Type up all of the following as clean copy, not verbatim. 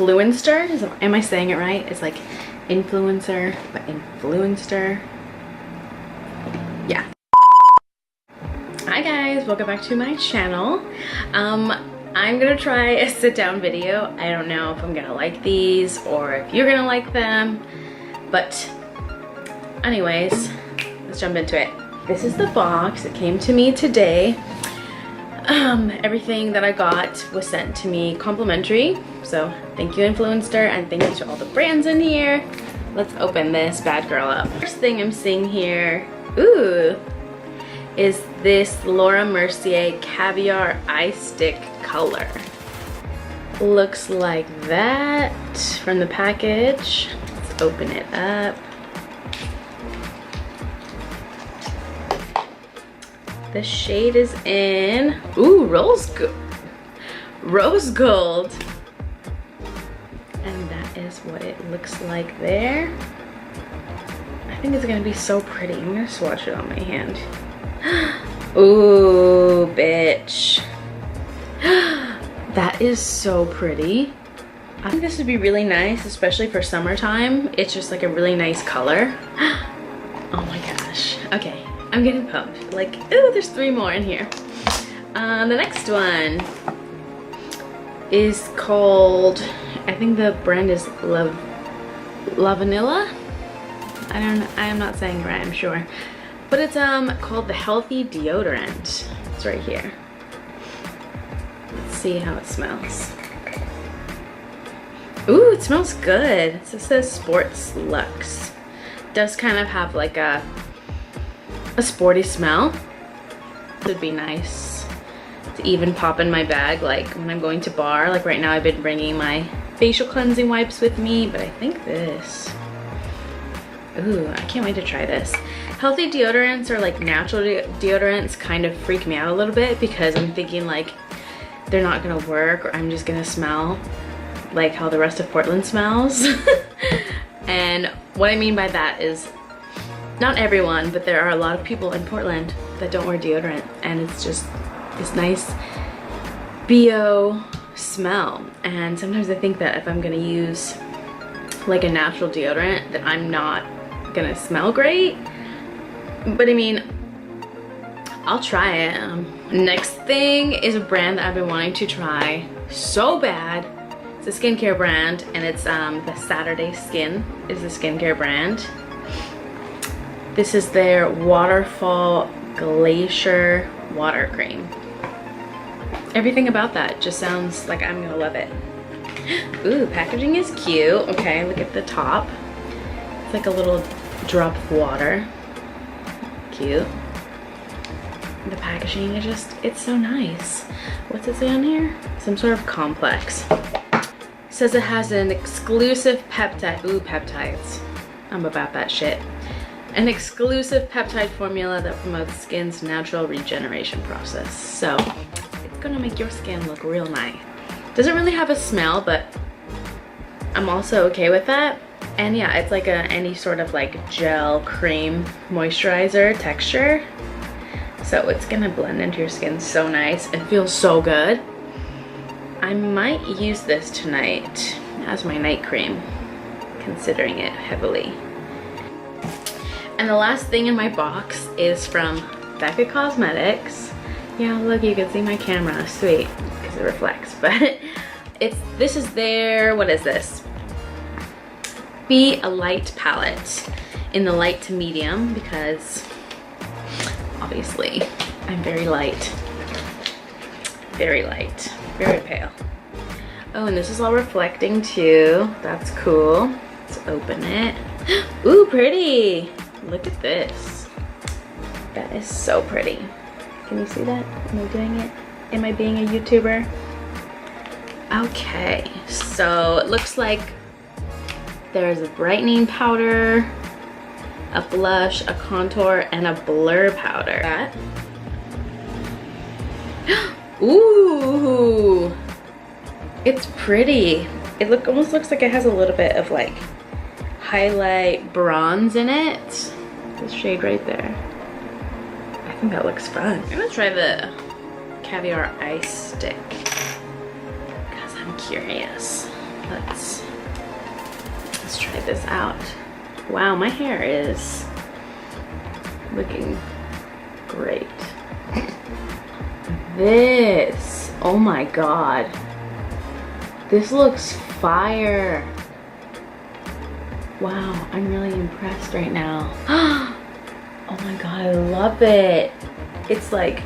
Influenster, am I saying it right? It's like influencer, but Influenster. Yeah. Hi guys, welcome back to my channel. I'm gonna try a sit down video. I don't know if I'm gonna like these or if you're gonna like them, but anyways, let's jump into it. This is the box. It came to me today. Everything that I got was sent to me complimentary, so thank you Influenster, and thank you to all the brands in here. Let's open this bad girl up. First thing I'm seeing here, ooh, is this Laura Mercier Caviar Ice Stick color. Looks like that from the package. Let's open it up. The shade is in, ooh, rose gold. And that is what it looks like there. I think it's gonna be so pretty. I'm gonna swatch it on my hand. Ooh, bitch. That is so pretty. I think this would be really nice, especially for summertime. It's just like a really nice color. Oh my gosh. Okay. I'm getting pumped. Like, ooh, there's 3 more in here. The next one is called, I think the brand is La Vanilla. I am not saying it right, I'm sure. But it's called the Healthy Deodorant. It's right here. Let's see how it smells. Ooh, it smells good. It says Sports Luxe. It does kind of have like a sporty smell. It would be nice to even pop in my bag like when I'm going to bar. Like right now I've been bringing my facial cleansing wipes with me, but I think this, ooh, I can't wait to try this. Healthy deodorants or like natural deodorants kind of freak me out a little bit because I'm thinking like they're not gonna work or I'm just gonna smell like how the rest of Portland smells. And what I mean by that is not everyone, but there are a lot of people in Portland that don't wear deodorant, and it's just this nice BO smell. And sometimes I think that if I'm gonna use like a natural deodorant that I'm not gonna smell great. But I mean, I'll try it. Next thing is a brand that I've been wanting to try so bad. It's a skincare brand, and it's the Saturday Skin is the skincare brand. This is their Waterfall Glacier Water Cream. Everything about that just sounds like I'm gonna love it. Ooh, packaging is cute. Okay, look at the top. It's like a little drop of water. Cute. The packaging is just, it's so nice. What's it say on here? Some sort of complex. It says it has an exclusive peptide. Ooh, peptides. I'm about that shit. An exclusive peptide formula that promotes skin's natural regeneration process. So it's gonna make your skin look real nice. Doesn't really have a smell, but I'm also okay with that. And yeah, it's like any sort of like gel, cream, moisturizer texture. So it's gonna blend into your skin so nice. It feels so good. I might use this tonight as my night cream, considering it heavily. And the last thing in my box is from Becca Cosmetics. Yeah, look, you can see my camera, sweet, because it reflects. But this is their, what is this? Be a Light palette in the light to medium, because obviously I'm very light. Very light, very pale. Oh, and this is all reflecting too. That's cool. Let's open it. Ooh, pretty. Look at this. That is so pretty. Can you see that? Am I doing it? Am I being a YouTuber? Okay, so it looks like there's a brightening powder, a blush, a contour, and a blur powder. That. Ooh, it's pretty. It almost looks like it has a little bit of like highlight bronze in it. This shade right there. I think that looks fun. I'm gonna try the Caviar Ice Stick because I'm curious. let's try this out. Wow, my hair is looking great. This, oh my god, this looks fire. Wow, I'm really impressed right now. Oh my god, I love it. It's like,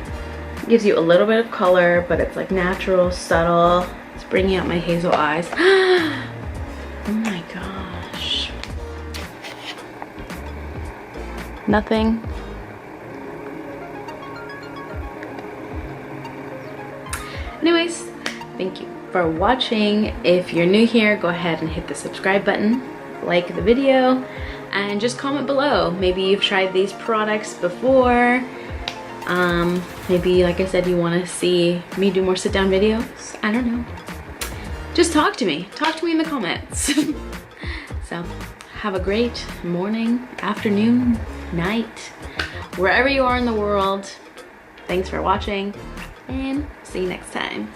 gives you a little bit of color, but it's like natural, subtle. It's bringing out my hazel eyes. Oh my gosh. Nothing. Anyways, thank you for watching. If you're new here, go ahead and hit the subscribe button, like the video, and just comment below. Maybe you've tried these products before. Maybe, like I said, you want to see me do more sit-down videos. I don't know. Just talk to me. Talk to me in the comments. So, have a great morning, afternoon, night, wherever you are in the world. Thanks for watching, and see you next time.